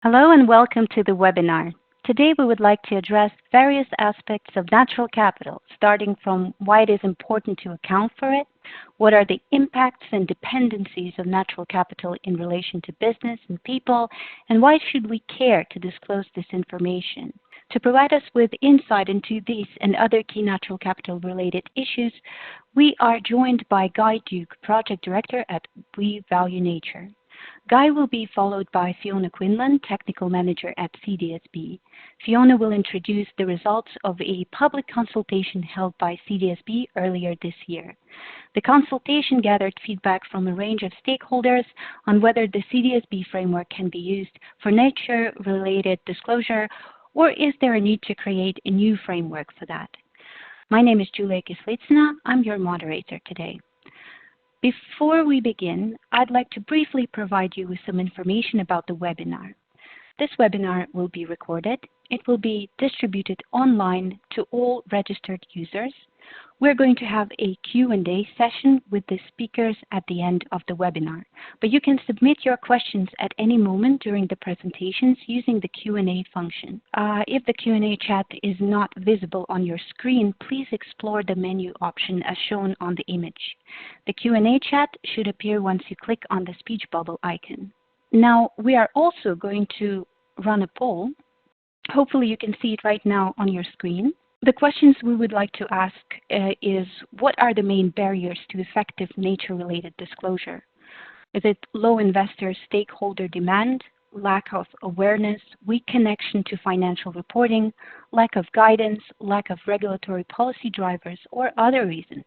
Hello and welcome to the webinar. Today we would like to address various aspects of natural capital, starting from why it is important to account for it, what are the impacts and dependencies of natural capital in relation to business and people, and why should we care to disclose this information. To provide us with insight into these and other key natural capital related issues, we are joined by Guy Duke, Project Director at We Value Nature. Guy will be followed by Fiona Quinlan, Technical Manager at CDSB. Fiona will introduce the results of a public consultation held by CDSB earlier this year. The consultation gathered feedback from a range of stakeholders on whether the CDSB framework can be used for nature-related disclosure, or is there a need to create a new framework for that? My name is Julia Kislitsina. I'm your moderator today. Before we begin, I'd like to briefly provide you with some information about the webinar. This webinar will be recorded. It will be distributed online to all registered users. We're going to have a Q&A session with the speakers at the end of the webinar, but you can submit your questions at any moment during the presentations using the Q&A function. If the Q&A chat is not visible on your screen, please explore the menu option as shown on the image. The Q&A chat should appear once you click on the speech bubble icon. Now, we are also going to run a poll. Hopefully you can see it right now on your screen. The questions we would like to ask is, what are the main barriers to effective nature-related disclosure? Is it low investor stakeholder demand, lack of awareness, weak connection to financial reporting, lack of guidance, lack of regulatory policy drivers, or other reasons?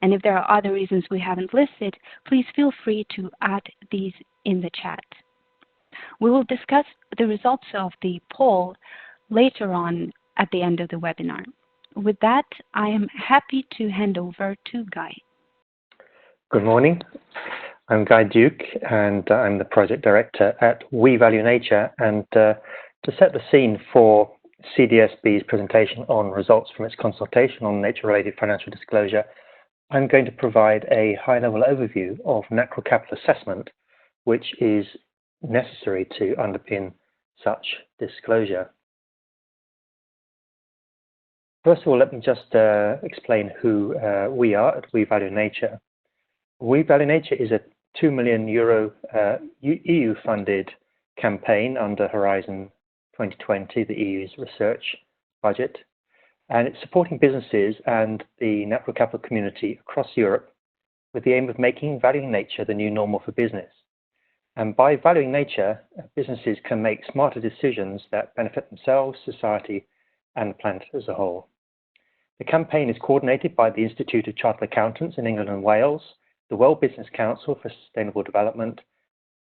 And if there are other reasons we haven't listed, please feel free to add these in the chat. We will discuss the results of the poll later on at the end of the webinar. With that, I am happy to hand over to Guy. Good morning. I'm Guy Duke, and I'm the Project Director at We Value Nature. And to set the scene for CDSB's presentation on results from its consultation on nature-related financial disclosure, I'm going to provide a high-level overview of natural capital assessment, which is necessary to underpin such disclosure. First of all, let me just explain who we are at We Value Nature. We Value Nature is a €2 million EU-funded campaign under Horizon 2020, the EU's research budget, and it's supporting businesses and the natural capital community across Europe with the aim of making valuing nature the new normal for business. And by valuing nature, businesses can make smarter decisions that benefit themselves, society, and the planet as a whole. The campaign is coordinated by the Institute of Chartered Accountants in England and Wales, the World Business Council for Sustainable Development,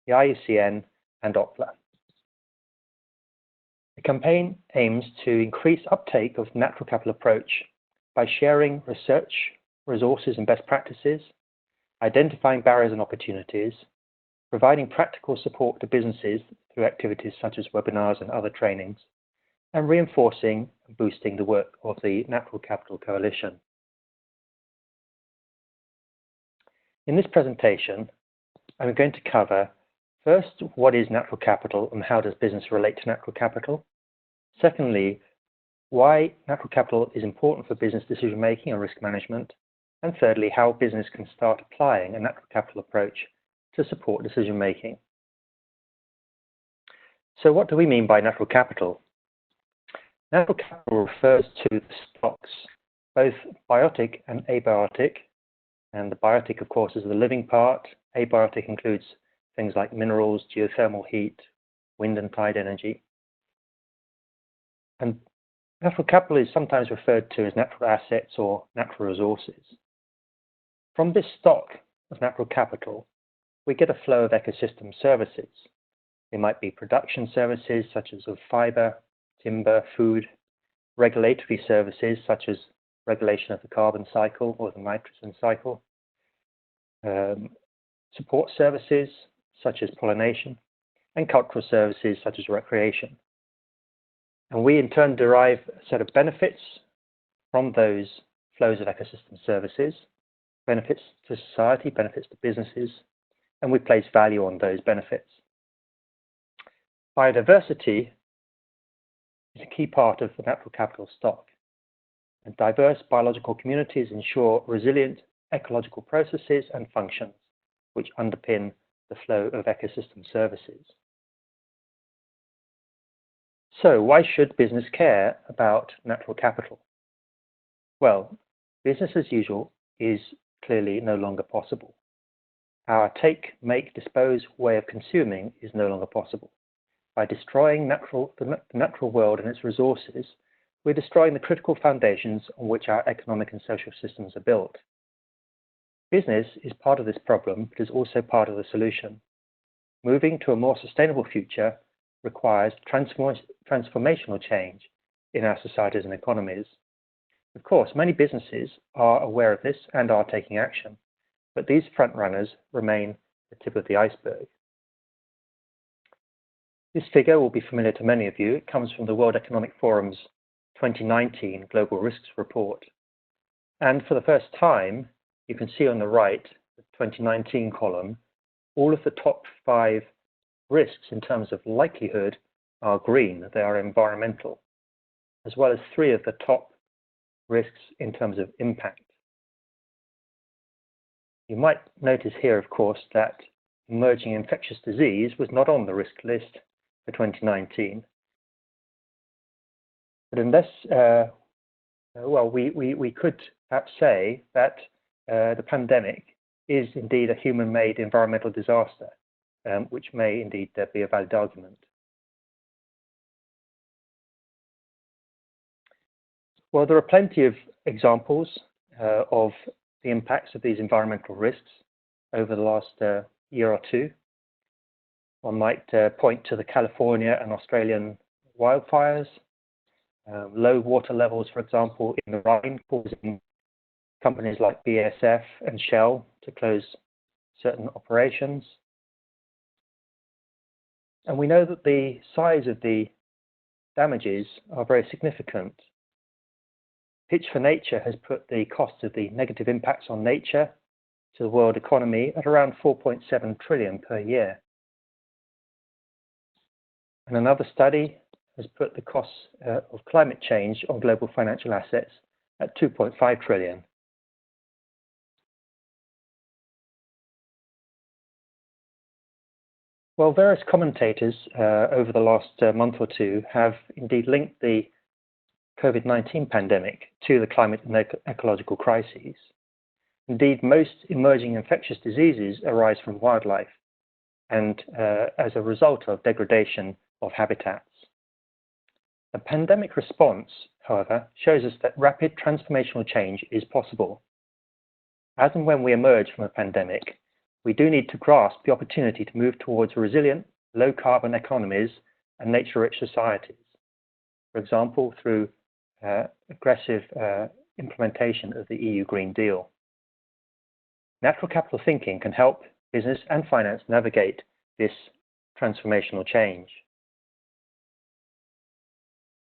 the IUCN, and OPLA. The campaign aims to increase uptake of natural capital approach by sharing research, resources, and best practices, identifying barriers and opportunities, providing practical support to businesses through activities such as webinars and other trainings, and reinforcing and boosting the work of the Natural Capital Coalition. In this presentation, I'm going to cover, first, what is natural capital and how does business relate to natural capital? Secondly, why natural capital is important for business decision making and risk management. And thirdly, how business can start applying a natural capital approach to support decision making. So what do we mean by natural capital? Natural capital refers to the stocks, both biotic and abiotic. And the biotic, of course, is the living part. Abiotic includes things like minerals, geothermal heat, wind and tide energy. And natural capital is sometimes referred to as natural assets or natural resources. From this stock of natural capital, we get a flow of ecosystem services. They might be production services such as of fiber, timber, food, regulatory services such as regulation of the carbon cycle or the nitrogen cycle, support services such as pollination, and cultural services such as recreation. And we in turn derive a set of benefits from those flows of ecosystem services, benefits to society, benefits to businesses, and we place value on those benefits. Biodiversity is a key part of the natural capital stock, and diverse biological communities ensure resilient ecological processes and functions which underpin the flow of ecosystem services. So why should business care about natural capital? Well, business as usual is clearly no longer possible. Our take, make, dispose way of consuming is no longer possible. By destroying the natural world and its resources, we're destroying the critical foundations on which our economic and social systems are built. Business is part of this problem, but is also part of the solution. Moving to a more sustainable future requires transformational change in our societies and economies. Of course, many businesses are aware of this and are taking action, but these frontrunners remain the tip of the iceberg. This figure will be familiar to many of you. It comes from the World Economic Forum's 2019 Global Risks Report. And for the first time, you can see on the right, the 2019 column, all of the top 5 risks in terms of likelihood are green. They are environmental, as well as 3 of the top risks in terms of impact. You might notice here, of course, that emerging infectious disease was not on the risk list for 2019. But unless, well, we could perhaps say that the pandemic is indeed a human-made environmental disaster, which may indeed be a valid argument. Well, there are plenty of examples of the impacts of these environmental risks over the last year or two. One might point to the California and Australian wildfires, low water levels, for example, in the Rhine, causing companies like BASF and Shell to close certain operations. And we know that the size of the damages are very significant. Pitch for Nature has put the cost of the negative impacts on nature to the world economy at around 4.7 trillion per year. And another study has put the costs of climate change on global financial assets at 2.5 trillion. Well, various commentators over the last month or two have indeed linked the COVID-19 pandemic to the climate and ecological crises. Indeed, most emerging infectious diseases arise from wildlife and as a result of degradation of habitats. The pandemic response, however, shows us that rapid transformational change is possible. As and when we emerge from a pandemic, we do need to grasp the opportunity to move towards resilient, low-carbon economies and nature-rich societies. For example, through aggressive implementation of the EU Green Deal. Natural capital thinking can help business and finance navigate this transformational change.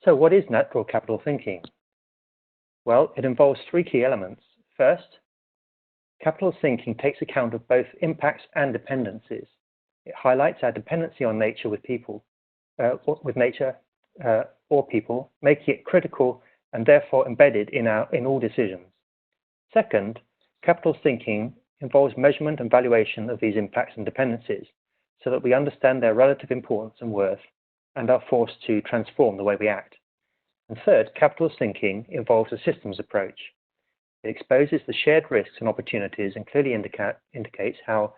So what is natural capital thinking? Well, it involves 3 key elements. First, capital thinking takes account of both impacts and dependencies. It highlights our dependency on nature with people, or people, making it critical and therefore embedded in all decisions. Second, capital thinking involves measurement and valuation of these impacts and dependencies so that we understand their relative importance and worth and are forced to transform the way we act. And third, capital thinking involves a systems approach. It exposes the shared risks and opportunities and clearly indicates how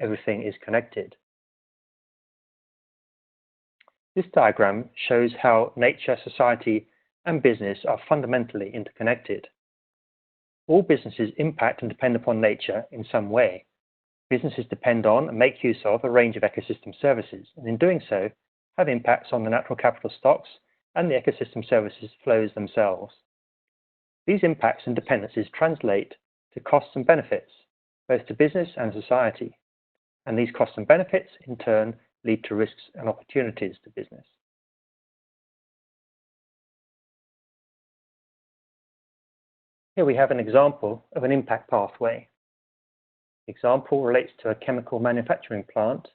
everything is connected. This diagram shows how nature, society, and business are fundamentally interconnected. All businesses impact and depend upon nature in some way. Businesses depend on and make use of a range of ecosystem services, and in doing so, have impacts on the natural capital stocks and the ecosystem services flows themselves. These impacts and dependencies translate to costs and benefits, both to business and society. And these costs and benefits, in turn, lead to risks and opportunities to business. Here we have an example of an impact pathway. The example relates to a chemical manufacturing plant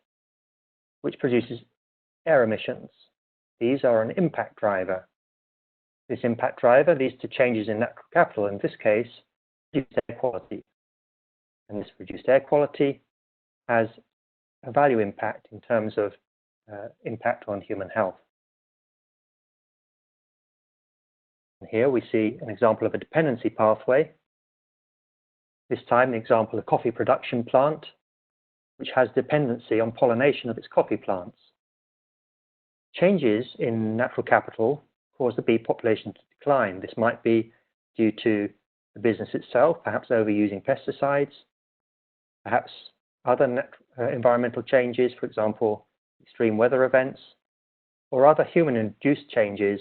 which produces air emissions. These are an impact driver. This impact driver leads to changes in natural capital, in this case, reduced air quality. And this reduced air quality has a value impact in terms of impact on human health. And here we see an example of a dependency pathway. This time, the example of a coffee production plant, which has dependency on pollination of its coffee plants. Changes in natural capital cause the bee population to decline. This might be due to the business itself, perhaps overusing pesticides, perhaps other environmental changes, for example, extreme weather events, or other human-induced changes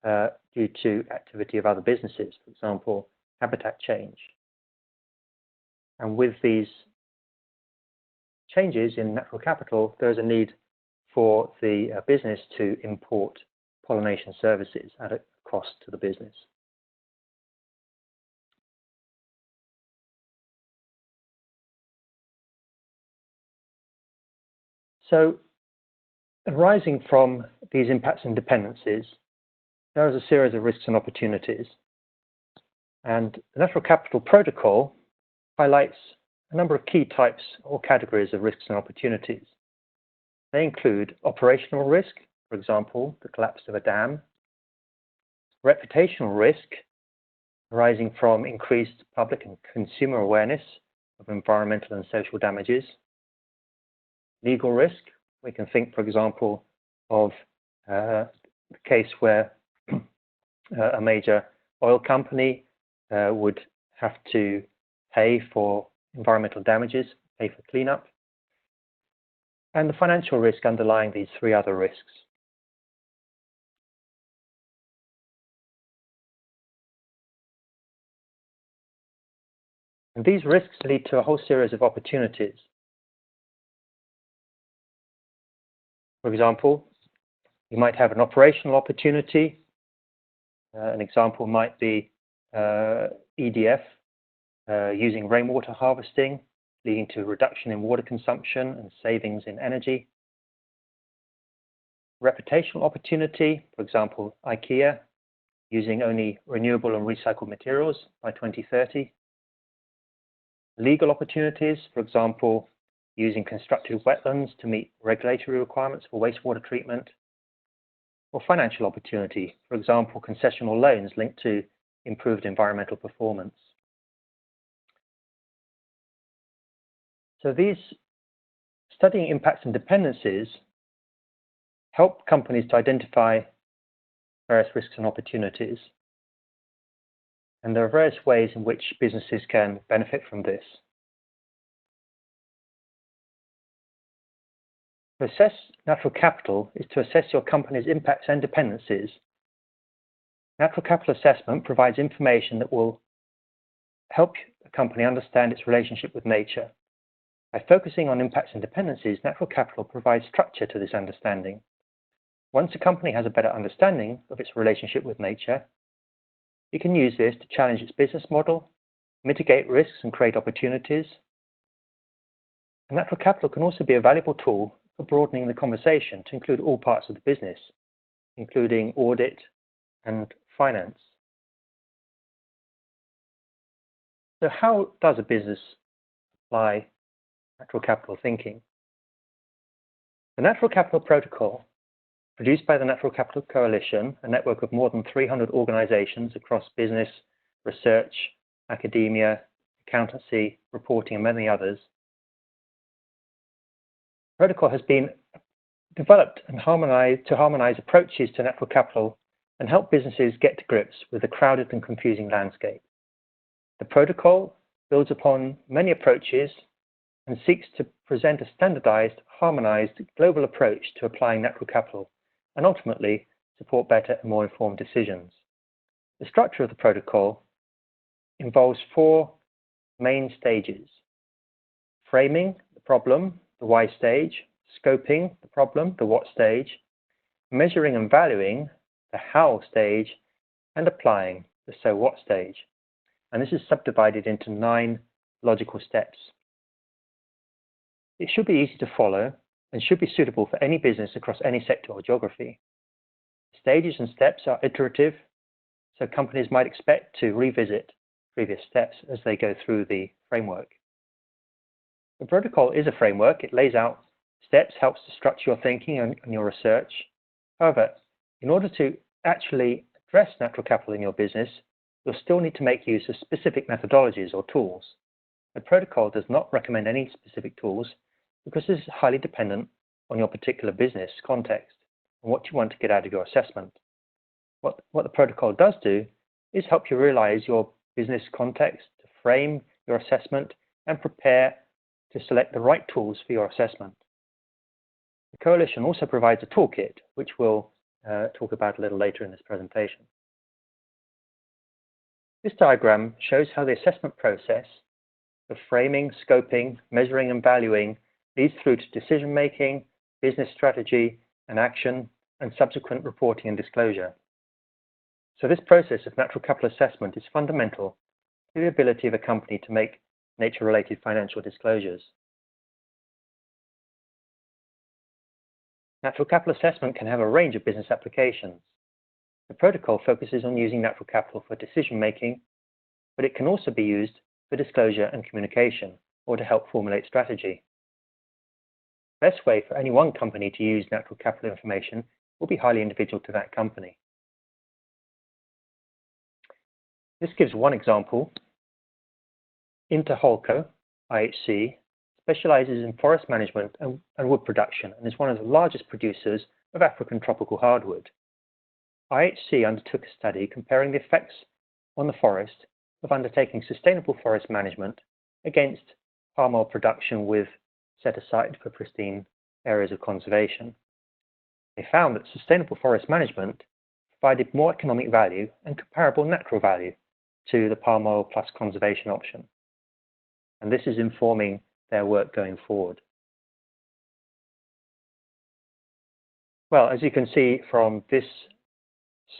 due to activity of other businesses, for example, habitat change. And with these changes in natural capital, there is a need for the business to import pollination services at a cost to the business. So, arising from these impacts and dependencies, there is a series of risks and opportunities. And the Natural Capital Protocol highlights a number of key types or categories of risks and opportunities. They include operational risk, for example, the collapse of a dam, reputational risk arising from increased public and consumer awareness of environmental and social damages, legal risk. We can think, for example, of the case where a major oil company would have to pay for environmental damages, pay for cleanup, and the financial risk underlying these three other risks. And these risks lead to a whole series of opportunities. For example, you might have an operational opportunity. An example might be EDF using rainwater harvesting, leading to a reduction in water consumption and savings in energy. Reputational opportunity, for example, IKEA using only renewable and recycled materials by 2030. Legal opportunities, for example, using constructed wetlands to meet regulatory requirements for wastewater treatment. Or financial opportunity, for example, concessional loans linked to improved environmental performance. So these studying impacts and dependencies help companies to identify various risks and opportunities. And there are various ways in which businesses can benefit from this. To assess natural capital is to assess your company's impacts and dependencies. Natural capital assessment provides information that will help a company understand its relationship with nature. By focusing on impacts and dependencies, natural capital provides structure to this understanding. Once a company has a better understanding of its relationship with nature, it can use this to challenge its business model, mitigate risks and create opportunities. And natural capital can also be a valuable tool for broadening the conversation to include all parts of the business, including audit and finance. So how does a business apply natural capital thinking? The Natural Capital Protocol, produced by the Natural Capital Coalition, a network of more than 300 organizations across business, research, academia, accountancy, reporting, and many others. The protocol has been developed and to harmonize approaches to natural capital and help businesses get to grips with a crowded and confusing landscape. The protocol builds upon many approaches and seeks to present a standardized, harmonized, global approach to applying natural capital and ultimately support better and more informed decisions. The structure of the protocol involves 4 main stages: framing the problem, the why stage; scoping the problem, the what stage; measuring and valuing, the how stage; and applying, the so what stage. And this is subdivided into 9 logical steps. It should be easy to follow, and should be suitable for any business across any sector or geography. Stages and steps are iterative, so companies might expect to revisit previous steps as they go through the framework. The protocol is a framework. It lays out steps, helps to structure your thinking and your research. However, in order to actually address natural capital in your business, you'll still need to make use of specific methodologies or tools. The protocol does not recommend any specific tools because this is highly dependent on your particular business context and what you want to get out of your assessment. What the protocol does do is help you realize your business context, to frame your assessment, and prepare to select the right tools for your assessment. The Coalition also provides a toolkit, which we'll talk about a little later in this presentation. This diagram shows how the assessment process of framing, scoping, measuring, and valuing leads through to decision-making, business strategy and action, and subsequent reporting and disclosure. So this process of natural capital assessment is fundamental to the ability of a company to make nature-related financial disclosures. Natural capital assessment can have a range of business applications. The protocol focuses on using natural capital for decision-making, but it can also be used for disclosure and communication, or to help formulate strategy. The best way for any one company to use natural capital information will be highly individual to that company. This gives one example. Interholco, IHC, specializes in forest management and wood production and is one of the largest producers of African tropical hardwood. IHC undertook a study comparing the effects on the forest of undertaking sustainable forest management against palm oil production with set aside for pristine areas of conservation. They found that sustainable forest management provided more economic value and comparable natural value to the palm oil plus conservation option. And this is informing their work going forward. Well, as you can see from this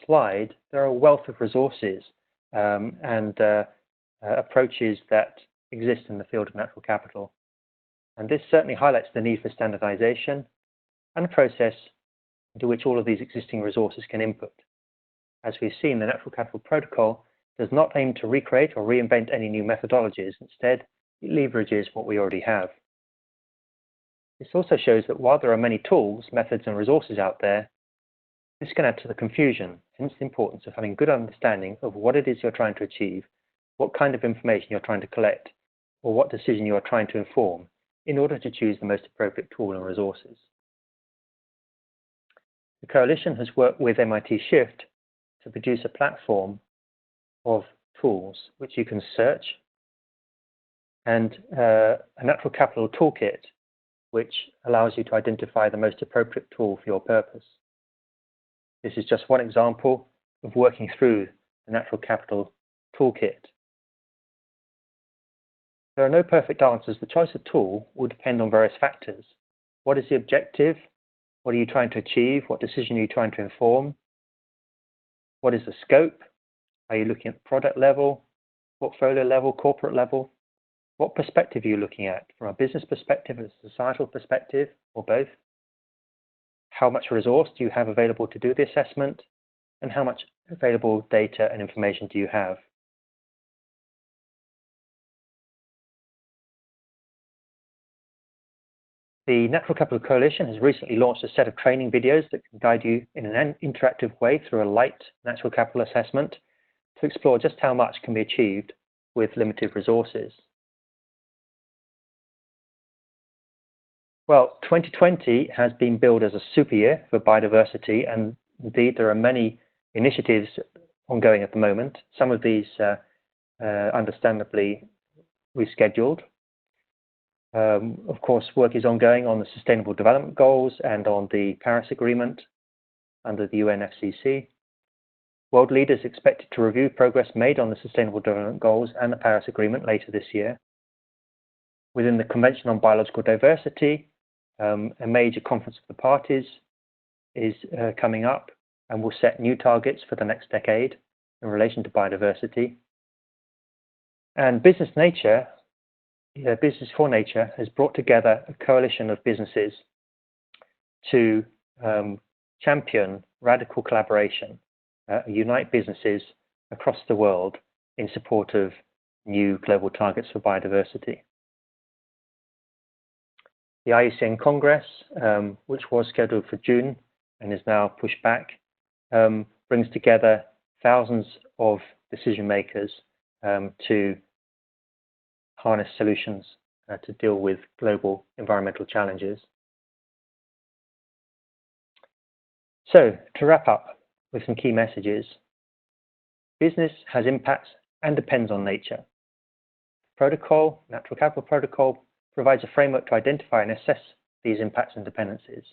slide, there are a wealth of resources and approaches that exist in the field of natural capital. And this certainly highlights the need for standardization and a process into which all of these existing resources can input. As we've seen, the Natural Capital Protocol does not aim to recreate or reinvent any new methodologies. Instead, it leverages what we already have. This also shows that while there are many tools, methods, and resources out there, this can add to the confusion, hence the importance of having good understanding of what it is you're trying to achieve, what kind of information you're trying to collect, or what decision you are trying to inform in order to choose the most appropriate tool and resources. The Coalition has worked with MIT Shift to produce a platform of tools which you can search, and a natural capital toolkit which allows you to identify the most appropriate tool for your purpose. This is just one example of working through the natural capital toolkit. There are no perfect answers. The choice of tool will depend on various factors. What is the objective? What are you trying to achieve? What decision are you trying to inform? What is the scope? Are you looking at product level, portfolio level, corporate level? What perspective are you looking at? From a business perspective, a societal perspective, or both? How much resource do you have available to do the assessment? And how much available data and information do you have? The Natural Capital Coalition has recently launched a set of training videos that can guide you in an interactive way through a light natural capital assessment to explore just how much can be achieved with limited resources. Well, 2020 has been billed as a super year for biodiversity, and indeed there are many initiatives ongoing at the moment. Some of these understandably rescheduled. Of course, work is ongoing on the Sustainable Development Goals and on the Paris Agreement under the UNFCCC. World leaders expected to review progress made on the Sustainable Development Goals and the Paris Agreement later this year. Within the Convention on Biological Diversity, a major conference of the parties is coming up and will set new targets for the next decade in relation to biodiversity. And Business for Nature has brought together a coalition of businesses to champion radical collaboration, unite businesses across the world in support of new global targets for biodiversity. The IUCN Congress, which was scheduled for June and is now pushed back, brings together thousands of decision makers to harness solutions to deal with global environmental challenges. So, to wrap up with some key messages, business has impacts and depends on nature. Protocol, Natural Capital Protocol, provides a framework to identify and assess these impacts and dependencies.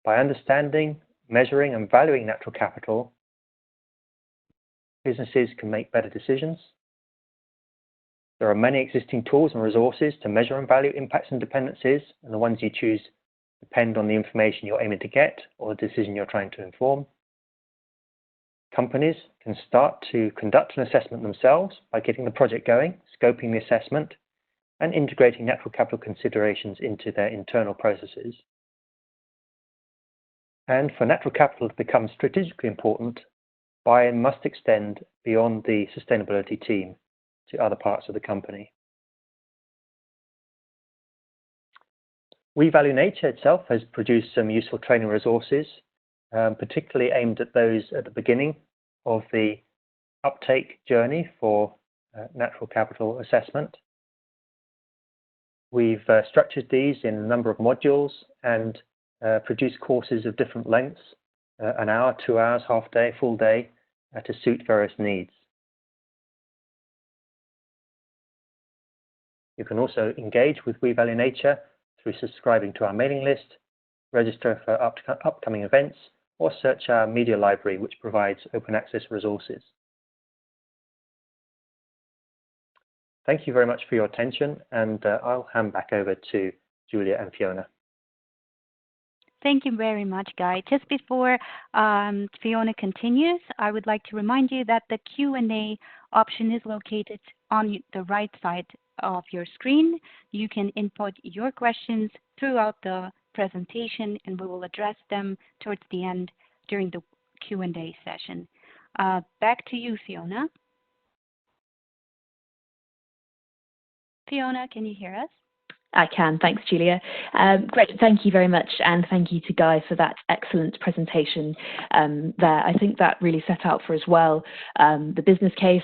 By understanding, measuring, and valuing natural capital, businesses can make better decisions. There are many existing tools and resources to measure and value impacts and dependencies, and the ones you choose depend on the information you're aiming to get or the decision you're trying to inform. Companies can start to conduct an assessment themselves by getting the project going, scoping the assessment, and integrating natural capital considerations into their internal processes. And for natural capital to become strategically important, buy-in must extend beyond the sustainability team to other parts of the company. We Value Nature itself has produced some useful training resources, particularly aimed at those at the beginning of the uptake journey for natural capital assessment. We've structured these in a number of modules and produced courses of different lengths, an hour, 2 hours, half day, full day, to suit various needs. You can also engage with We Value Nature through subscribing to our mailing list, register for upcoming events, or search our media library, which provides open access resources. Thank you very much for your attention, and I'll hand back over to Julia and Fiona. Thank you very much, Guy. Just before Fiona continues, I would like to remind you that the Q&A option is located on the right side of your screen. You can input your questions throughout the presentation, and we will address them towards the end during the Q&A session. Back to you, Fiona. Fiona, can you hear us? I can, thanks Julia. Great, thank you very much, and thank you to Guy for that excellent presentation there. I think that really set out for us well the business case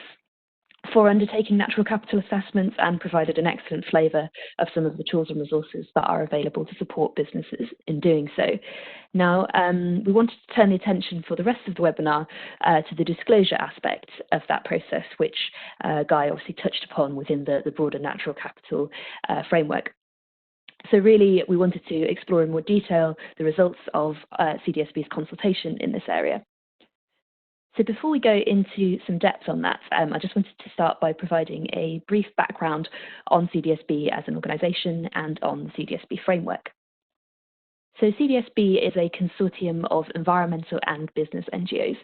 for undertaking natural capital assessments and provided an excellent flavour of some of the tools and resources that are available to support businesses in doing so. Now, we wanted to turn the attention for the rest of the webinar to the disclosure aspect of that process, which Guy obviously touched upon within the broader natural capital framework. So really, we wanted to explore in more detail the results of CDSB's consultation in this area. So before we go into some depth on that, I just wanted to start by providing a brief background on CDSB as an organisation and on the CDSB framework. So CDSB is a consortium of environmental and business NGOs.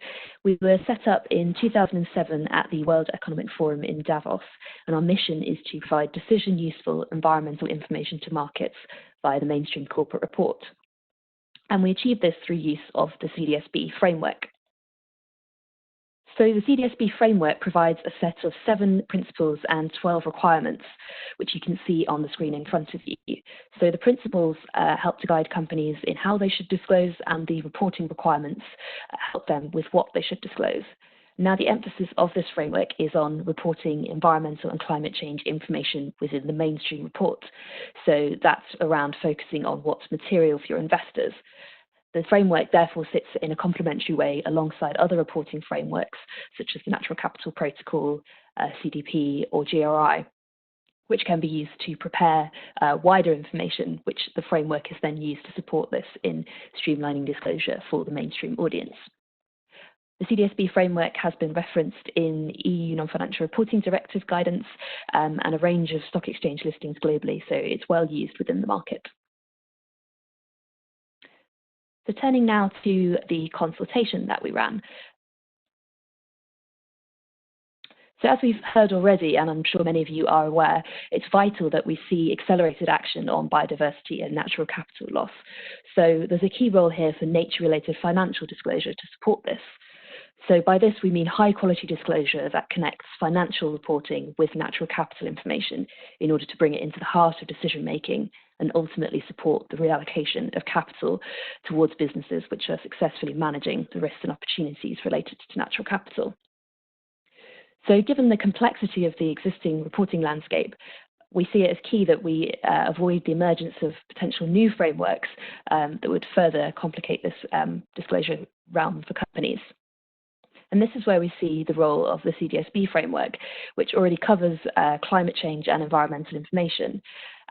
We were set up in 2007 at the World Economic Forum in Davos, and our mission is to provide decision-useful environmental information to markets via the mainstream corporate report. And we achieve this through use of the CDSB framework. So the CDSB framework provides a set of 7 principles and 12 requirements, which you can see on the screen in front of you. So the principles help to guide companies in how they should disclose, and the reporting requirements help them with what they should disclose. Now, the emphasis of this framework is on reporting environmental and climate change information within the mainstream report. So that's around focusing on what's material for your investors. The framework therefore sits in a complementary way alongside other reporting frameworks, such as the Natural Capital Protocol, CDP, or GRI, which can be used to prepare wider information, which the framework is then used to support this in streamlining disclosure for the mainstream audience. The CDSB framework has been referenced in EU Non-Financial Reporting Directive guidance and a range of stock exchange listings globally, so it's well used within the market. So turning now to the consultation that we ran. So as we've heard already, and I'm sure many of you are aware, it's vital that we see accelerated action on biodiversity and natural capital loss. So there's a key role here for nature-related financial disclosure to support this. So by this, we mean high-quality disclosure that connects financial reporting with natural capital information in order to bring it into the heart of decision-making and ultimately support the reallocation of capital towards businesses which are successfully managing the risks and opportunities related to natural capital. So given the complexity of the existing reporting landscape, we see it as key that we avoid the emergence of potential new frameworks that would further complicate this disclosure realm for companies. And this is where we see the role of the CDSB framework, which already covers climate change and environmental information,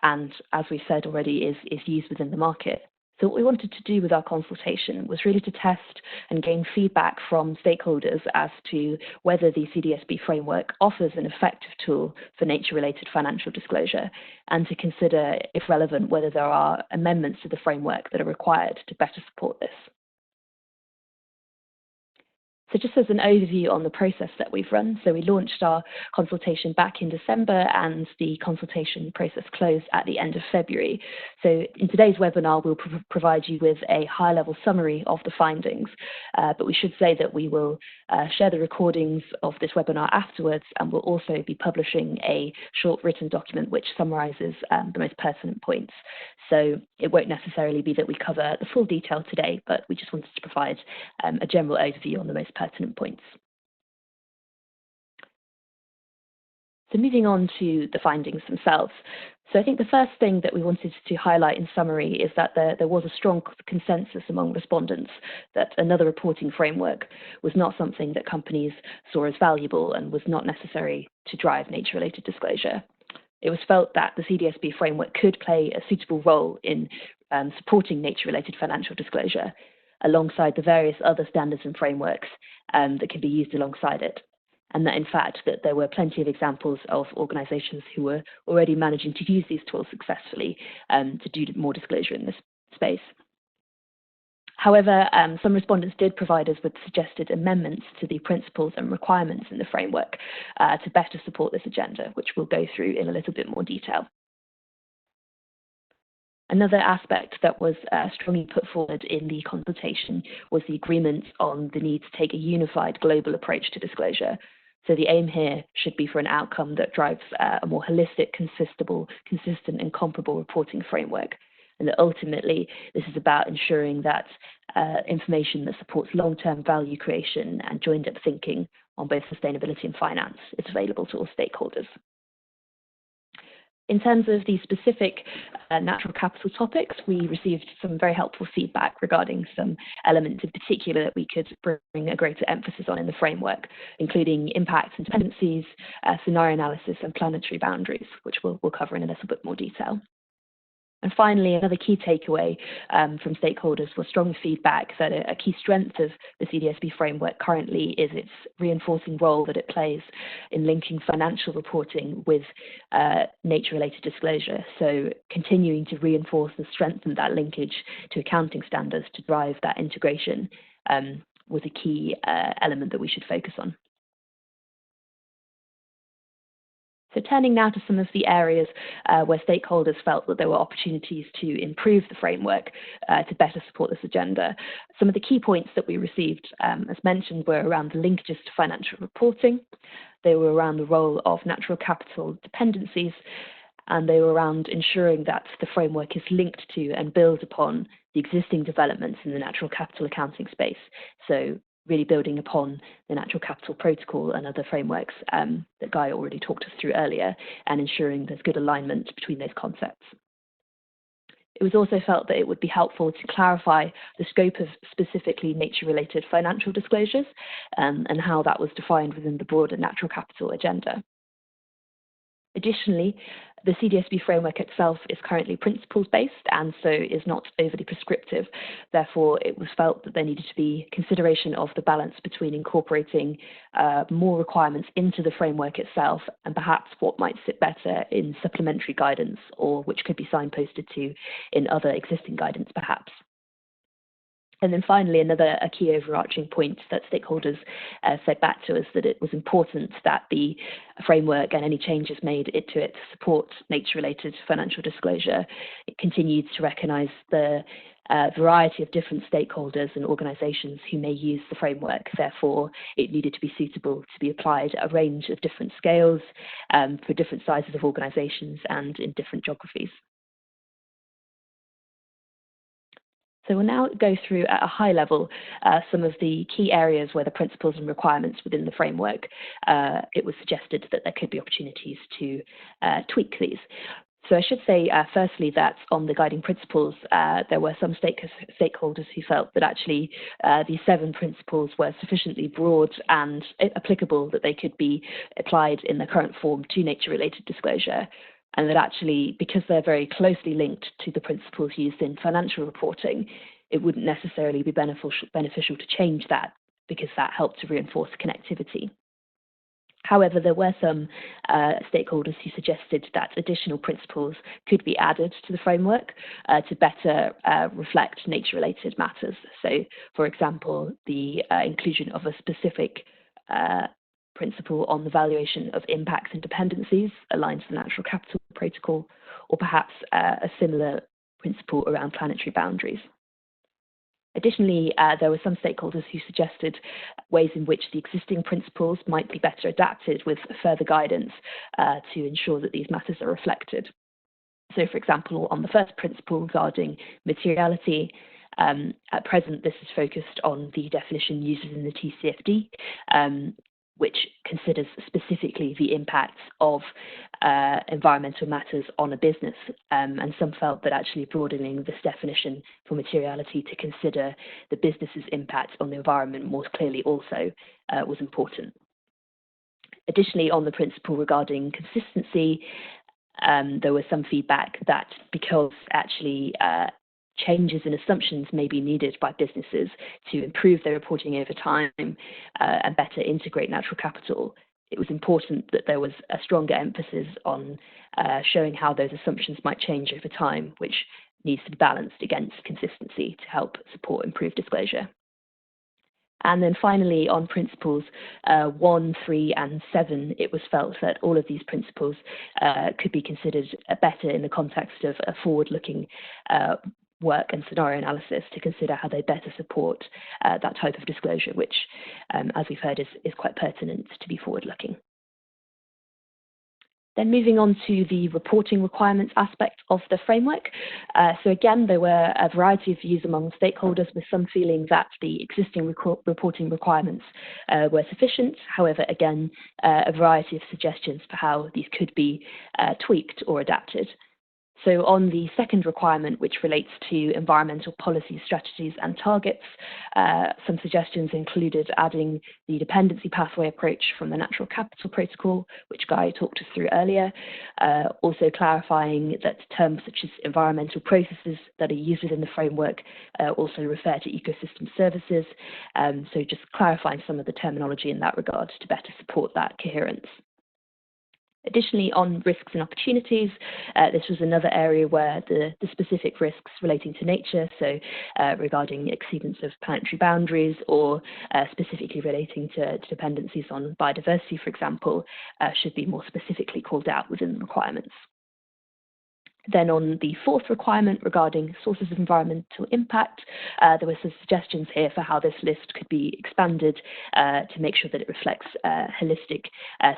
and as we said already, is used within the market. So what we wanted to do with our consultation was really to test and gain feedback from stakeholders as to whether the CDSB framework offers an effective tool for nature-related financial disclosure, and to consider, if relevant, whether there are amendments to the framework that are required to better support this. So just as an overview on the process that we've run, so we launched our consultation back in December and the consultation process closed at the end of February. So in today's webinar, we'll provide you with a high-level summary of the findings, but we should say that we will share the recordings of this webinar afterwards, and we'll also be publishing a short written document which summarises the most pertinent points. So it won't necessarily be that we cover the full detail today, but we just wanted to provide a general overview on the most pertinent points. So moving on to the findings themselves. So I think the first thing that we wanted to highlight in summary is that there was a strong consensus among respondents that another reporting framework was not something that companies saw as valuable and was not necessary to drive nature-related disclosure. It was felt that the CDSB framework could play a suitable role in supporting nature-related financial disclosure, alongside the various other standards and frameworks that can be used alongside it. And that in fact that there were plenty of examples of organisations who were already managing to use these tools successfully to do more disclosure in this space. However, some respondents did provide us with suggested amendments to the principles and requirements in the framework to better support this agenda, which we'll go through in a little bit more detail. Another aspect that was strongly put forward in the consultation was the agreement on the need to take a unified global approach to disclosure. So the aim here should be for an outcome that drives a more holistic, consistent and comparable reporting framework. And that ultimately, this is about ensuring that information that supports long-term value creation and joined-up thinking on both sustainability and finance is available to all stakeholders. In terms of the specific natural capital topics, we received some very helpful feedback regarding some elements in particular that we could bring a greater emphasis on in the framework, including impacts and dependencies, scenario analysis and planetary boundaries, which we'll cover in a little bit more detail. And finally, another key takeaway from stakeholders was strong feedback that a key strength of the CDSB framework currently is its reinforcing role that it plays in linking financial reporting with nature-related disclosure. So continuing to reinforce and strengthen that linkage to accounting standards to drive that integration was a key element that we should focus on. So turning now to some of the areas where stakeholders felt that there were opportunities to improve the framework to better support this agenda. Some of the key points that we received, as mentioned, were around the linkages to financial reporting. They were around the role of natural capital dependencies, and they were around ensuring that the framework is linked to and builds upon the existing developments in the natural capital accounting space. So really building upon the natural capital protocol and other frameworks that Guy already talked us through earlier, and ensuring there's good alignment between those concepts. It was also felt that it would be helpful to clarify the scope of specifically nature-related financial disclosures and how that was defined within the broader natural capital agenda. Additionally, the CDSB framework itself is currently principles-based and so is not overly prescriptive. Therefore, it was felt that there needed to be consideration of the balance between incorporating more requirements into the framework itself and perhaps what might sit better in supplementary guidance, or which could be signposted to in other existing guidance perhaps. And then finally, a key overarching point that stakeholders said back to us that it was important that the framework and any changes made to it to support nature-related financial disclosure. It continued to recognise the variety of different stakeholders and organisations who may use the framework. Therefore, it needed to be suitable to be applied at a range of different scales for different sizes of organisations and in different geographies. So we'll now go through at a high level some of the key areas where the principles and requirements within the framework, it was suggested that there could be opportunities to tweak these. So I should say, firstly, that on the guiding principles, there were some stakeholders who felt that actually these 7 principles were sufficiently broad and applicable that they could be applied in their current form to nature-related disclosure. And that actually, because they're very closely linked to the principles used in financial reporting, it wouldn't necessarily be beneficial to change that because that helped to reinforce connectivity. However, there were some stakeholders who suggested that additional principles could be added to the framework to better reflect nature-related matters. So, for example, the inclusion of a specific principle on the valuation of impacts and dependencies aligned to the Natural Capital Protocol, or perhaps a similar principle around planetary boundaries. Additionally, there were some stakeholders who suggested ways in which the existing principles might be better adapted with further guidance to ensure that these matters are reflected. So, for example, on the first principle regarding materiality, at present this is focused on the definition used in the TCFD, which considers specifically the impacts of environmental matters on a business. And some felt that actually broadening this definition for materiality to consider the business's impact on the environment more clearly also was important. Additionally, on the principle regarding consistency, there was some feedback that because actually changes in assumptions may be needed by businesses to improve their reporting over time and better integrate natural capital, it was important that there was a stronger emphasis on showing how those assumptions might change over time, which needs to be balanced against consistency to help support improved disclosure. And then finally, on principles 1, 3, and 7, it was felt that all of these principles could be considered better in the context of a forward-looking work and scenario analysis to consider how they better support that type of disclosure, which, as we've heard, is quite pertinent to be forward-looking. Then moving on to the reporting requirements aspect of the framework. So again, there were a variety of views among stakeholders, with some feeling that the existing reporting requirements were sufficient. However, again, a variety of suggestions for how these could be tweaked or adapted. So on the second requirement, which relates to environmental policy strategies and targets, some suggestions included adding the dependency pathway approach from the Natural Capital Protocol, which Guy talked us through earlier, also clarifying that terms such as environmental processes that are used within the framework also refer to ecosystem services, so just clarifying some of the terminology in that regard to better support that coherence. Additionally, on risks and opportunities, this was another area where the specific risks relating to nature, so regarding exceedance of planetary boundaries or specifically relating to dependencies on biodiversity, for example, should be more specifically called out within the requirements. Then on the fourth requirement regarding sources of environmental impact, there were some suggestions here for how this list could be expanded to make sure that it reflects a holistic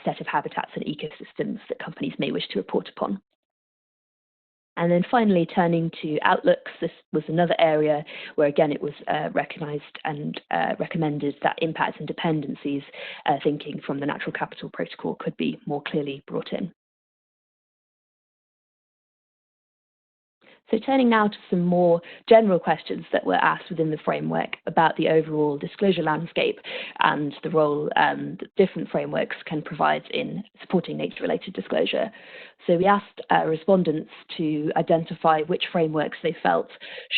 set of habitats and ecosystems that companies may wish to report upon. And then finally, turning to outlooks, this was another area where, again, it was recognised and recommended that impacts and dependencies, thinking from the Natural Capital Protocol, could be more clearly brought in. So turning now to some more general questions that were asked within the framework about the overall disclosure landscape and the role that different frameworks can provide in supporting nature-related disclosure. So we asked respondents to identify which frameworks they felt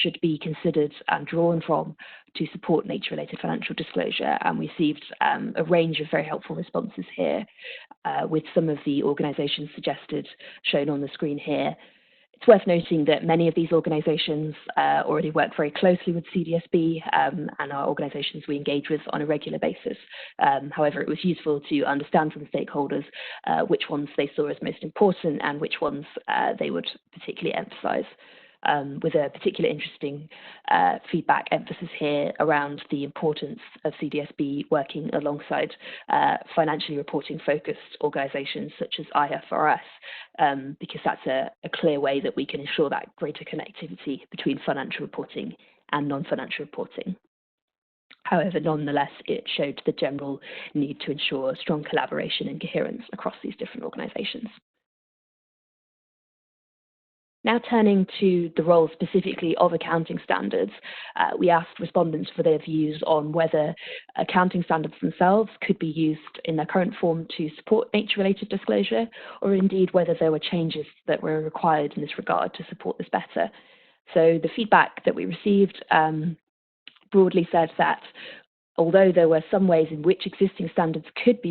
should be considered and drawn from to support nature-related financial disclosure, and we received a range of very helpful responses here, with some of the organisations suggested shown on the screen here. It's worth noting that many of these organisations already work very closely with CDSB and are organisations we engage with on a regular basis. However, it was useful to understand from the stakeholders which ones they saw as most important and which ones they would particularly emphasise. With a particular interesting feedback emphasis here around the importance of CDSB working alongside financially reporting focused organisations such as IFRS, because that's a clear way that we can ensure that greater connectivity between financial reporting and non-financial reporting. However, nonetheless, it showed the general need to ensure strong collaboration and coherence across these different organisations. Now turning to the role specifically of accounting standards, we asked respondents for their views on whether accounting standards themselves could be used in their current form to support nature-related disclosure, or indeed whether there were changes that were required in this regard to support this better. So the feedback that we received broadly said that although there were some ways in which existing standards could be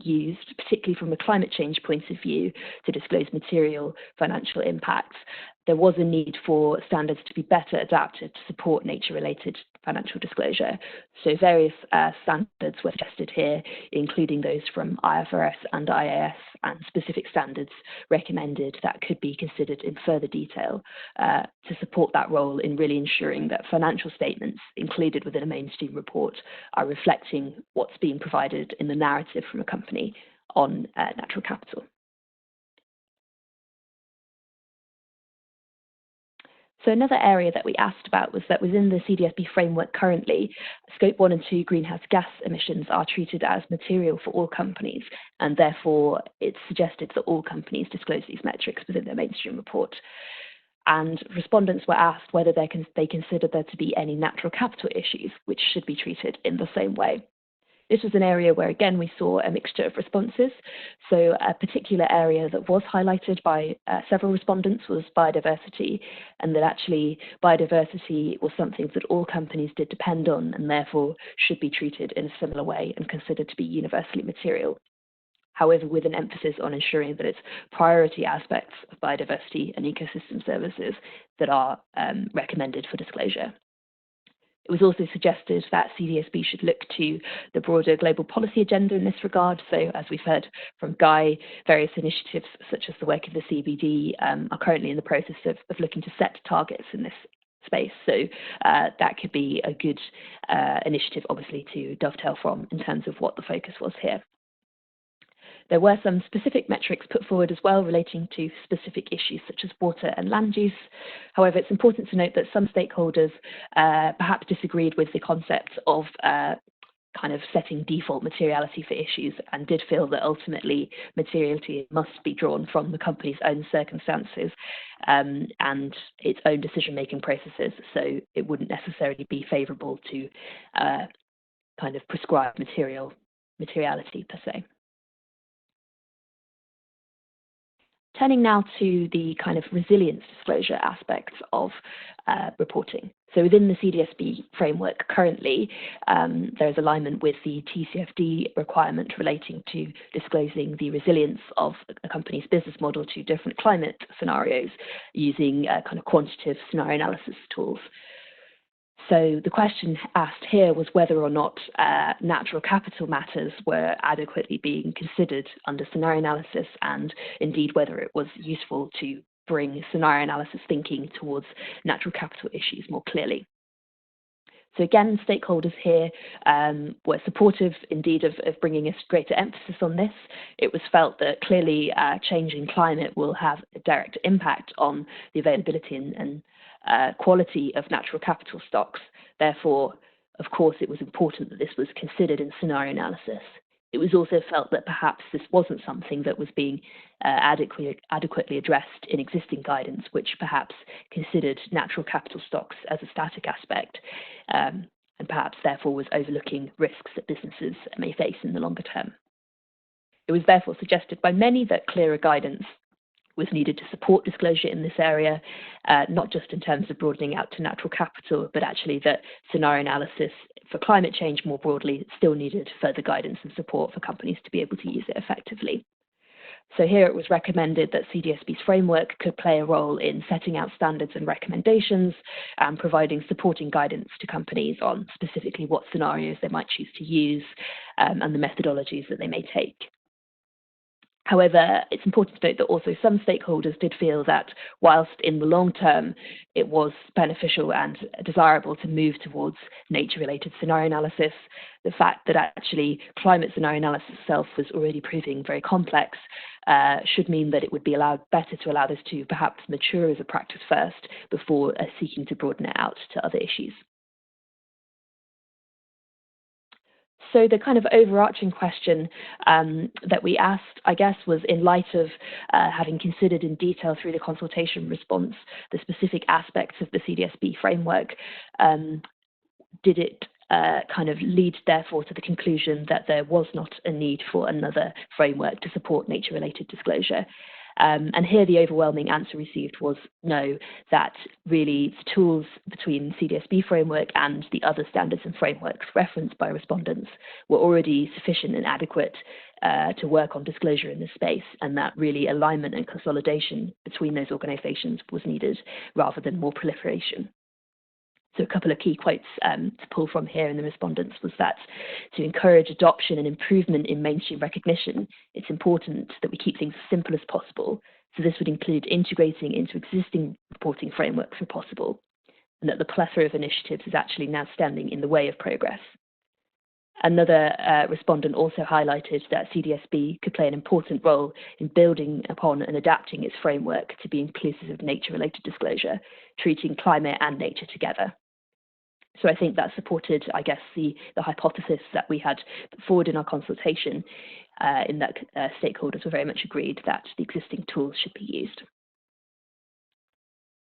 used, particularly from a climate change point of view, to disclose material financial impacts, there was a need for standards to be better adapted to support nature-related financial disclosure. So various standards were suggested here, including those from IFRS and IAS, and specific standards recommended that could be considered in further detail to support that role in really ensuring that financial statements included within a mainstream report are reflecting what's being provided in the narrative from a company on natural capital. So another area that we asked about was that within the CDSB framework currently, Scope 1 and 2 greenhouse gas emissions are treated as material for all companies, and therefore it's suggested that all companies disclose these metrics within their mainstream report. And respondents were asked whether they considered there to be any natural capital issues which should be treated in the same way. This was an area where, again, we saw a mixture of responses. So a particular area that was highlighted by several respondents was biodiversity, and that actually biodiversity was something that all companies did depend on and therefore should be treated in a similar way and considered to be universally material. However, with an emphasis on ensuring that it's priority aspects of biodiversity and ecosystem services that are recommended for disclosure. It was also suggested that CDSB should look to the broader global policy agenda in this regard. So as we've heard from Guy, various initiatives such as the work of the CBD are currently in the process of looking to set targets in this space. So that could be a good initiative, obviously, to dovetail from in terms of what the focus was here. There were some specific metrics put forward as well relating to specific issues such as water and land use. However, it's important to note that some stakeholders perhaps disagreed with the concept of kind of setting default materiality for issues and did feel that ultimately materiality must be drawn from the company's own circumstances and its own decision-making processes. So it wouldn't necessarily be favourable to kind of prescribe materiality per se. Turning now to the kind of resilience disclosure aspects of reporting. So within the CDSB framework currently, there is alignment with the TCFD requirement relating to disclosing the resilience of a company's business model to different climate scenarios using kind of quantitative scenario analysis tools. So the question asked here was whether or not natural capital matters were adequately being considered under scenario analysis, and indeed whether it was useful to bring scenario analysis thinking towards natural capital issues more clearly. So again, stakeholders here were supportive indeed of bringing a greater emphasis on this. It was felt that clearly changing climate will have a direct impact on the availability and quality of natural capital stocks. Therefore, of course, it was important that this was considered in scenario analysis. It was also felt that perhaps this wasn't something that was being adequately addressed in existing guidance, which perhaps considered natural capital stocks as a static aspect, and perhaps therefore was overlooking risks that businesses may face in the longer term. It was therefore suggested by many that clearer guidance was needed to support disclosure in this area, not just in terms of broadening out to natural capital, but actually that scenario analysis for climate change more broadly still needed further guidance and support for companies to be able to use it effectively. So here it was recommended that CDSB's framework could play a role in setting out standards and recommendations and providing supporting guidance to companies on specifically what scenarios they might choose to use and the methodologies that they may take. However, it's important to note that also some stakeholders did feel that whilst in the long term it was beneficial and desirable to move towards nature-related scenario analysis, the fact that actually climate scenario analysis itself was already proving very complex should mean that it would be better to allow this to perhaps mature as a practice first before seeking to broaden it out to other issues. So the kind of overarching question that we asked, I guess, was in light of having considered in detail through the consultation response the specific aspects of the CDSB framework, did it kind of lead, therefore, to the conclusion that there was not a need for another framework to support nature-related disclosure? And here the overwhelming answer received was no, that really the tools between CDSB framework and the other standards and frameworks referenced by respondents were already sufficient and adequate to work on disclosure in this space, and that really alignment and consolidation between those organisations was needed rather than more proliferation. So a couple of key quotes to pull from here in the respondents was that to encourage adoption and improvement in mainstream recognition, it's important that we keep things as simple as possible. So this would include integrating into existing reporting frameworks where possible, and that the plethora of initiatives is actually now standing in the way of progress. Another respondent also highlighted that CDSB could play an important role in building upon and adapting its framework to be inclusive of nature-related disclosure, treating climate and nature together. So I think that supported, I guess, the hypothesis that we had put forward in our consultation, in that stakeholders were very much agreed that the existing tools should be used.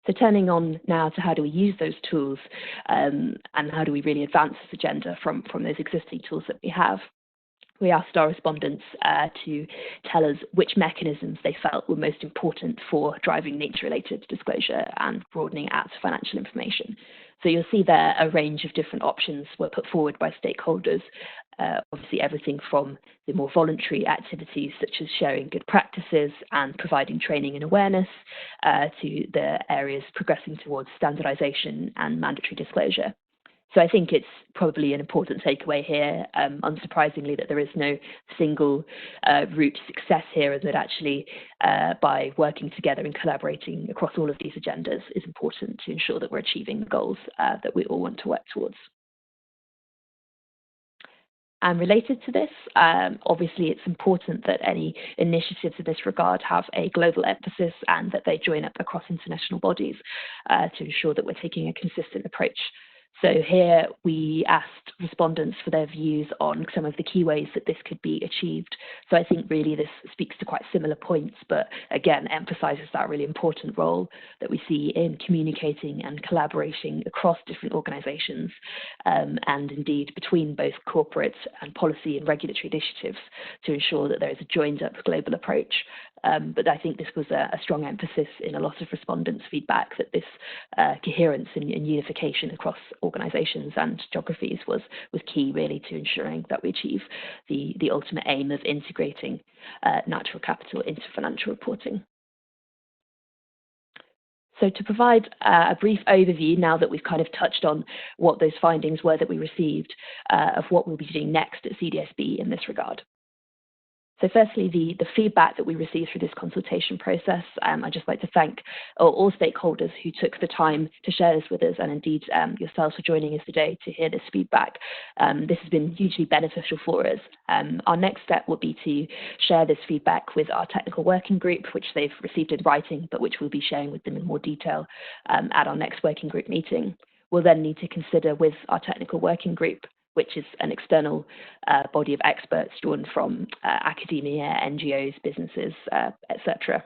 So turning on now to how do we use those tools and how do we really advance this agenda from those existing tools that we have. We asked our respondents to tell us which mechanisms they felt were most important for driving nature-related disclosure and broadening out to financial information. So you'll see there a range of different options were put forward by stakeholders. Obviously everything from the more voluntary activities such as sharing good practices and providing training and awareness to the areas progressing towards standardization and mandatory disclosure. So I think it's probably an important takeaway here, unsurprisingly, that there is no single route to success here, and that actually by working together and collaborating across all of these agendas is important to ensure that we're achieving the goals that we all want to work towards. And related to this, obviously it's important that any initiatives in this regard have a global emphasis and that they join up across international bodies to ensure that we're taking a consistent approach. So here we asked respondents for their views on some of the key ways that this could be achieved. So I think really this speaks to quite similar points, but again emphasises that really important role that we see in communicating and collaborating across different organisations and indeed between both corporate and policy and regulatory initiatives to ensure that there is a joined up global approach. But I think this was a strong emphasis in a lot of respondents' feedback that this coherence and unification across organisations and geographies was key really to ensuring that we achieve the ultimate aim of integrating natural capital into financial reporting. So to provide a brief overview, now that we've kind of touched on what those findings were that we received, of what we'll be doing next at CDSB in this regard. So firstly, the feedback that we received through this consultation process, I'd just like to thank all stakeholders who took the time to share this with us, and indeed yourselves for joining us today to hear this feedback. This has been hugely beneficial for us. Our next step will be to share this feedback with our technical working group, which they've received in writing, but which we'll be sharing with them in more detail at our next working group meeting. We'll then need to consider with our technical working group, which is an external body of experts drawn from academia, NGOs, businesses, etc.,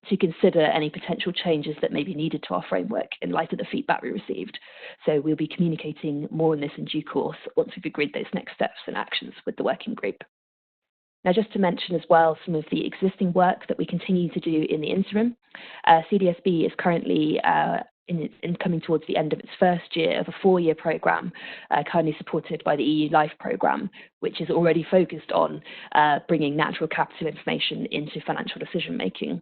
to consider any potential changes that may be needed to our framework in light of the feedback we received. So we'll be communicating more on this in due course once we've agreed those next steps and actions with the working group. Now, just to mention as well some of the existing work that we continue to do in the interim, CDSB is currently in coming towards the end of its first year of a 4-year programme, kindly supported by the EU LIFE programme, which is already focused on bringing natural capital information into financial decision making.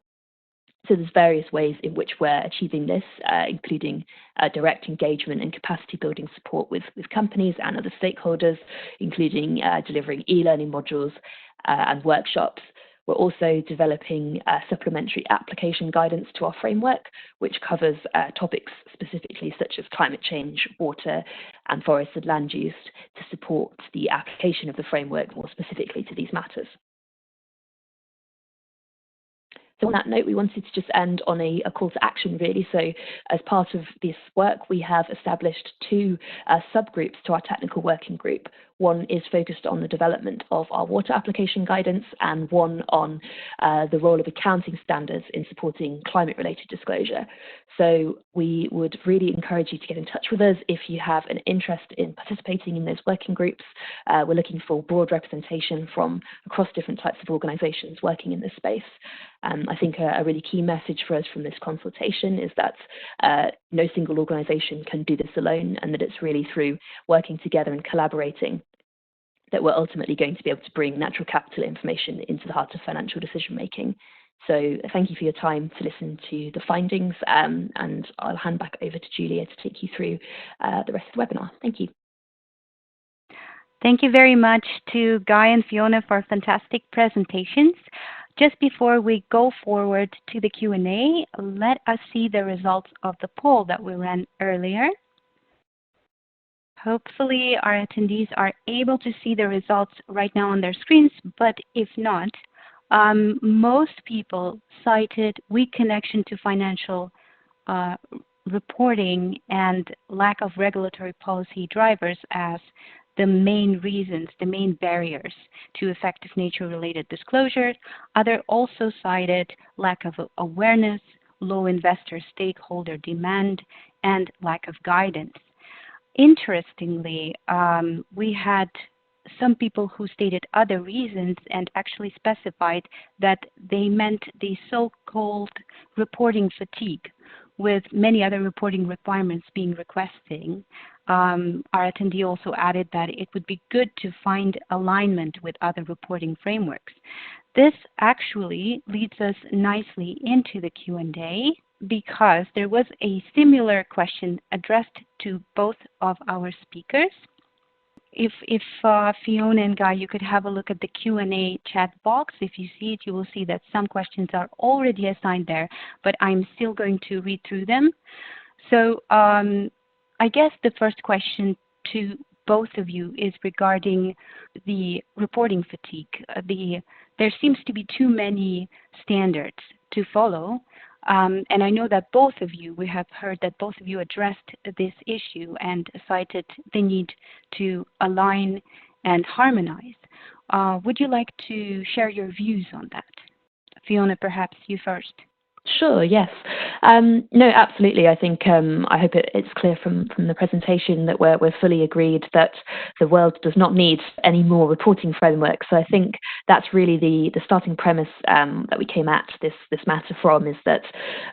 So there's various ways in which we're achieving this, including direct engagement and capacity building support with companies and other stakeholders, including delivering e-learning modules and workshops. We're also developing supplementary application guidance to our framework, which covers topics specifically such as climate change, water, and forest and land use to support the application of the framework more specifically to these matters. So on that note, we wanted to just end on a call to action, really. So as part of this work, we have established 2 subgroups to our technical working group. One is focused on the development of our water application guidance, and one on the role of accounting standards in supporting climate-related disclosure. So we would really encourage you to get in touch with us if you have an interest in participating in those working groups. We're looking for broad representation from across different types of organisations working in this space. I think a really key message for us from this consultation is that no single organisation can do this alone, and that it's really through working together and collaborating that we're ultimately going to be able to bring natural capital information into the heart of financial decision making. So thank you for your time to listen to the findings, and I'll hand back over to Julia to take you through the rest of the webinar. Thank you. Thank you very much to Guy and Fiona for fantastic presentations. Just before we go forward to the Q&A, let us see the results of the poll that we ran earlier. Hopefully our attendees are able to see the results right now on their screens, but if not, most people cited weak connection to financial reporting and lack of regulatory policy drivers as the main reasons, the main barriers to effective nature-related disclosures. Others also cited lack of awareness, low investor stakeholder demand, and lack of guidance. Interestingly, we had some people who stated other reasons and actually specified that they meant the so-called reporting fatigue, with many other reporting requirements being requesting. Our attendee also added that it would be good to find alignment with other reporting frameworks. This actually leads us nicely into the Q&A, because there was a similar question addressed to both of our speakers. If Fiona and Guy, you could have a look at the Q&A chat box. If you see it, you will see that some questions are already assigned there, but I'm still going to read through them. So I guess the first question to both of you is regarding the reporting fatigue. There seems to be too many standards to follow. And I know that both of you, we have heard that both of you addressed this issue and cited the need to align and harmonize. Would you like to share your views on that? Fiona, perhaps you first. Sure, yes. No, absolutely. I think I hope it's clear from the presentation that we're fully agreed that the world does not need any more reporting frameworks. So I think that's really the starting premise that we came at this matter from, is that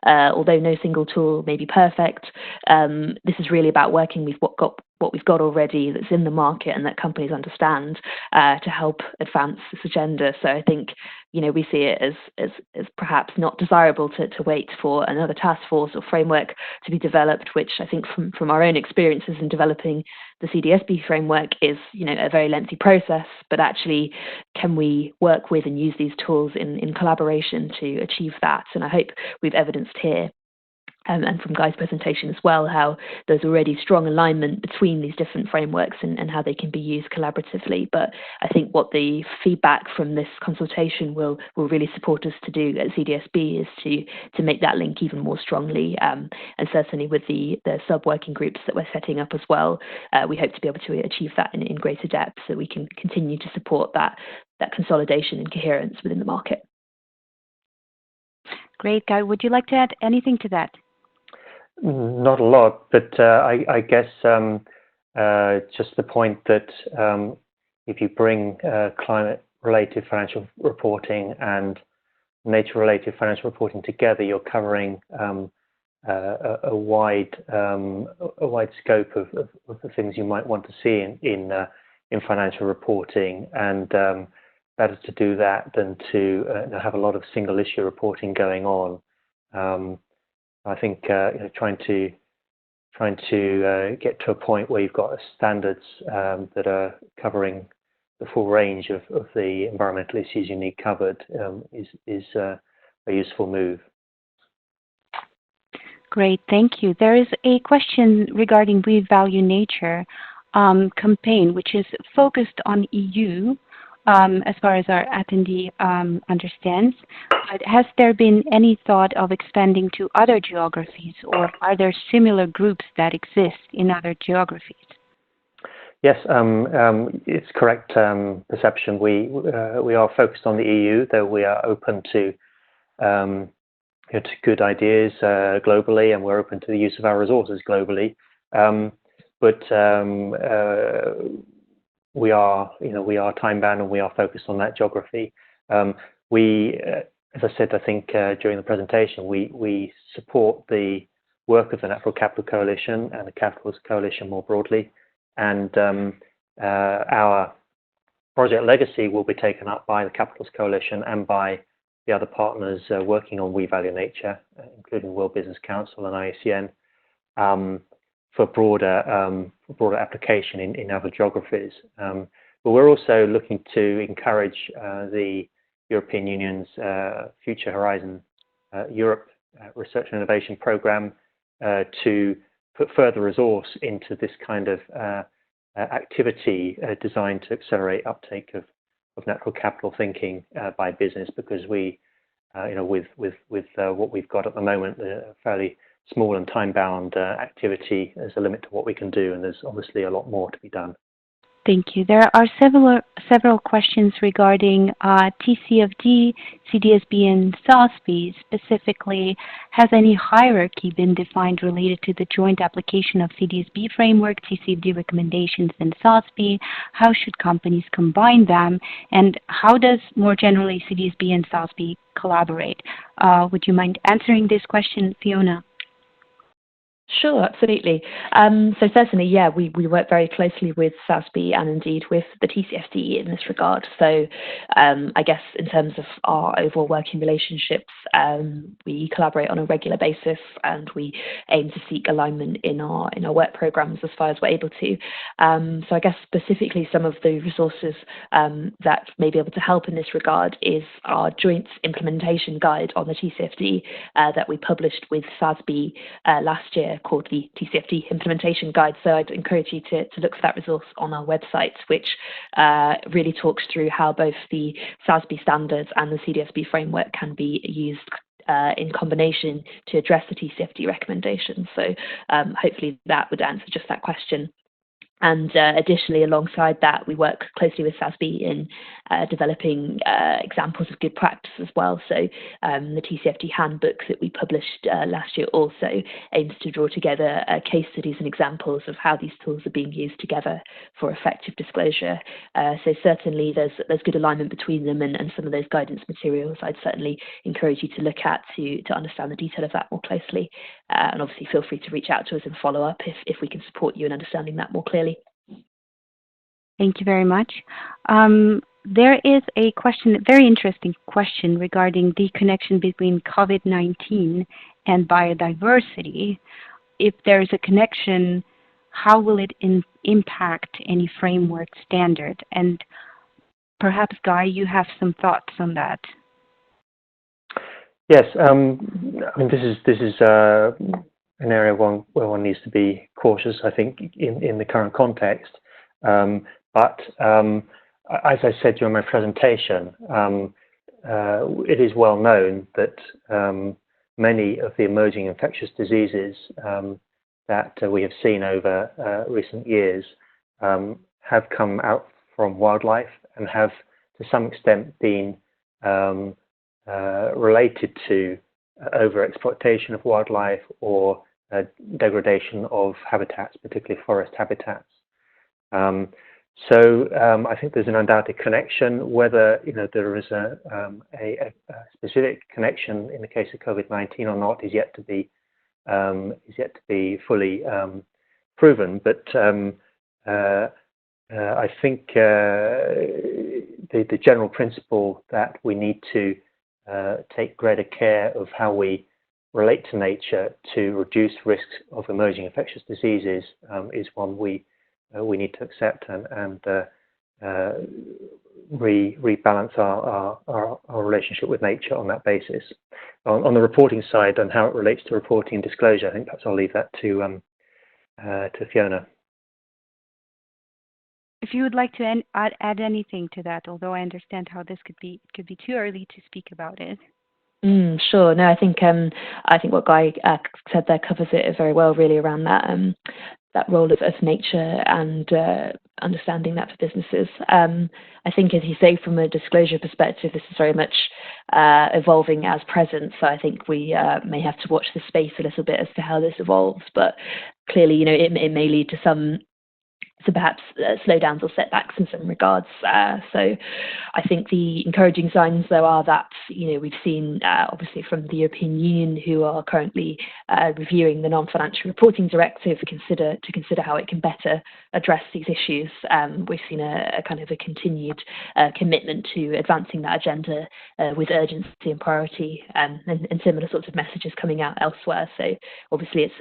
although no single tool may be perfect, this is really about working with what we've got already that's in the market and that companies understand to help advance this agenda. So I think, we see it as perhaps not desirable to wait for another task force or framework to be developed, which I think from our own experiences in developing the CDSB framework is, a very lengthy process, but actually can we work with and use these tools in collaboration to achieve that? And I hope we've evidenced here, and from Guy's presentation as well, how there's already strong alignment between these different frameworks and how they can be used collaboratively. But I think what the feedback from this consultation will really support us to do at CDSB is to make that link even more strongly, and certainly with the sub-working groups that we're setting up as well, we hope to be able to achieve that in greater depth so we can continue to support that consolidation and coherence within the market. Great, Guy. Would you like to add anything to that? Not a lot, but I guess just the point that if you bring climate-related financial reporting and nature-related financial reporting together, you're covering a wide scope of the things you might want to see in financial reporting, and better to do that than to have a lot of single issue reporting going on. I think trying to get to a point where you've got standards that are covering the full range of the environmental issues you need covered is a useful move. Great, thank you. There is a question regarding We Value Nature campaign, which is focused on EU, as far as our attendee understands. But has there been any thought of expanding to other geographies, or are there similar groups that exist in other geographies? Yes, it's correct perception. We are focused on the EU, though we are open to good ideas globally, and we're open to the use of our resources globally. But we are time bound, and we are focused on that geography. As I said, I think during the presentation, we support the work of the Natural Capital Coalition and the Capitalist Coalition more broadly, and our project legacy will be taken up by the Capitalist Coalition and by the other partners working on We Value Nature, including World Business Council and IUCN, for broader application in other geographies. But we're also looking to encourage the European Union's Future Horizon Europe Research and Innovation Programme to put further resource into this kind of activity designed to accelerate uptake of natural capital thinking by business, because we, with what we've got at the moment, a fairly small and time-bound activity, there's a limit to what we can do, and there's obviously a lot more to be done. Thank you. There are several questions regarding TCFD, CDSB, and SASB. Specifically, has any hierarchy been defined related to the joint application of CDSB framework, TCFD recommendations, and SASB? How should companies combine them? And how does, more generally, CDSB and SASB collaborate? Would you mind answering this question, Fiona? Sure, absolutely. So certainly, yeah, we work very closely with SASB and indeed with the TCFD in this regard. So I guess in terms of our overall working relationships, we collaborate on a regular basis, and we aim to seek alignment in our work programs as far as we're able to. So I guess specifically some of the resources that may be able to help in this regard is our joint implementation guide on the TCFD that we published with SASB last year, called the TCFD Implementation Guide. So I'd encourage you to look for that resource on our website, which really talks through how both the SASB standards and the CDSB framework can be used in combination to address the TCFD recommendations. So hopefully that would answer just that question. And additionally, alongside that, we work closely with SASB in developing examples of good practice as well. So the TCFD handbook that we published last year also aims to draw together case studies and examples of how these tools are being used together for effective disclosure. So certainly there's good alignment between them, and some of those guidance materials I'd certainly encourage you to look at to understand the detail of that more closely. And obviously feel free to reach out to us and follow up if we can support you in understanding that more clearly. Thank you very much. There is a question, a very interesting question regarding the connection between COVID-19 and biodiversity. If there is a connection, how will it impact any framework standard? And perhaps, Guy, you have some thoughts on that. Yes, I mean, this is an area where one needs to be cautious, I think, in the current context. But as I said during my presentation, it is well known that many of the emerging infectious diseases that we have seen over recent years have come out from wildlife and have to some extent been related to overexploitation of wildlife or degradation of habitats, particularly forest habitats. So I think there's an undoubted connection. Whether there is a specific connection in the case of COVID-19 or not is yet to be is yet to be fully proven. But I think the general principle that we need to take greater care of how we relate to nature to reduce risks of emerging infectious diseases is one we need to accept and rebalance our relationship with nature on that basis. On the reporting side and how it relates to reporting and disclosure, I think perhaps I'll leave that to Fiona. If you would like to add anything to that, although I understand how this could be too early to speak about it. Sure. No, I think what Guy said there covers it very well, really, around that role of nature and understanding that for businesses. I think, as you say, from a disclosure perspective, this is very much evolving as present. So I think we may have to watch the space a little bit as to how this evolves. But clearly, it may lead to some perhaps slowdowns or setbacks in some regards. So I think the encouraging signs, though, are that we've seen obviously from the European Union, who are currently reviewing the non-financial reporting directive, consider how it can better address these issues. We've seen a kind of a continued commitment to advancing that agenda with urgency and priority, and similar sorts of messages coming out elsewhere. So obviously it's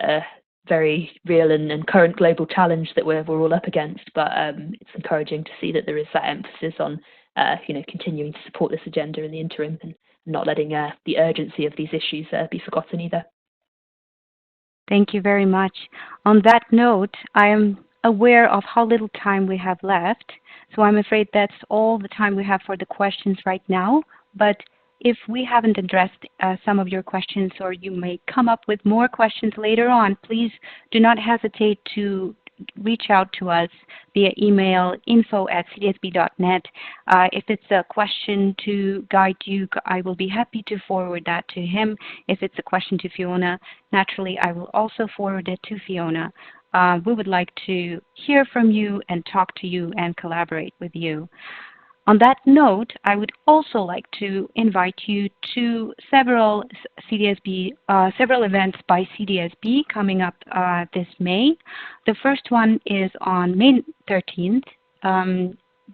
a very real and current global challenge that we're all up against, but it's encouraging to see that there is that emphasis on continuing to support this agenda in the interim and not letting the urgency of these issues be forgotten either. Thank you very much. On that note, I am aware of how little time we have left, so I'm afraid that's all the time we have for the questions right now. But if we haven't addressed some of your questions, or you may come up with more questions later on, please do not hesitate to reach out to us via email, info@cdsb.net. If it's a question to Guy Duke, I will be happy to forward that to him. If it's a question to Fiona, naturally, I will also forward it to Fiona. We would like to hear from you and talk to you and collaborate with you. On that note, I would also like to invite you to several events by CDSB coming up this May. The first one is on May 13th,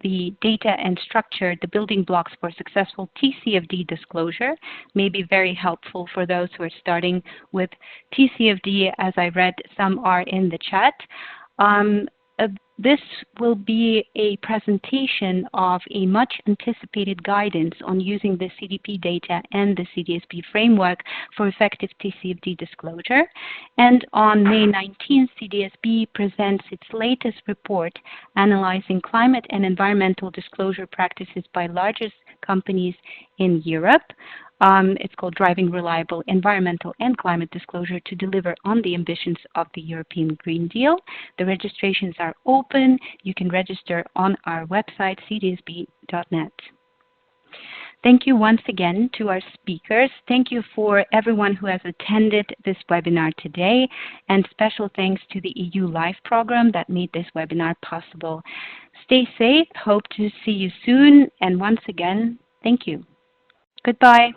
the data and structure, the building blocks for successful TCFD disclosure, may be very helpful for those who are starting with TCFD. As I read, some are in the chat. This will be a presentation of a much anticipated guidance on using the CDP data and the CDSB framework for effective TCFD disclosure. And on May 19th, CDSB presents its latest report analyzing climate and environmental disclosure practices by largest companies in Europe. It's called Driving Reliable Environmental and Climate Disclosure to Deliver on the Ambitions of the European Green Deal. The registrations are open. You can register on our website, cdsb.net. Thank you once again to our speakers. Thank you for everyone who has attended this webinar today, and special thanks to the EU Live program that made this webinar possible. Stay safe. Hope to see you soon. And once again, thank you. Goodbye.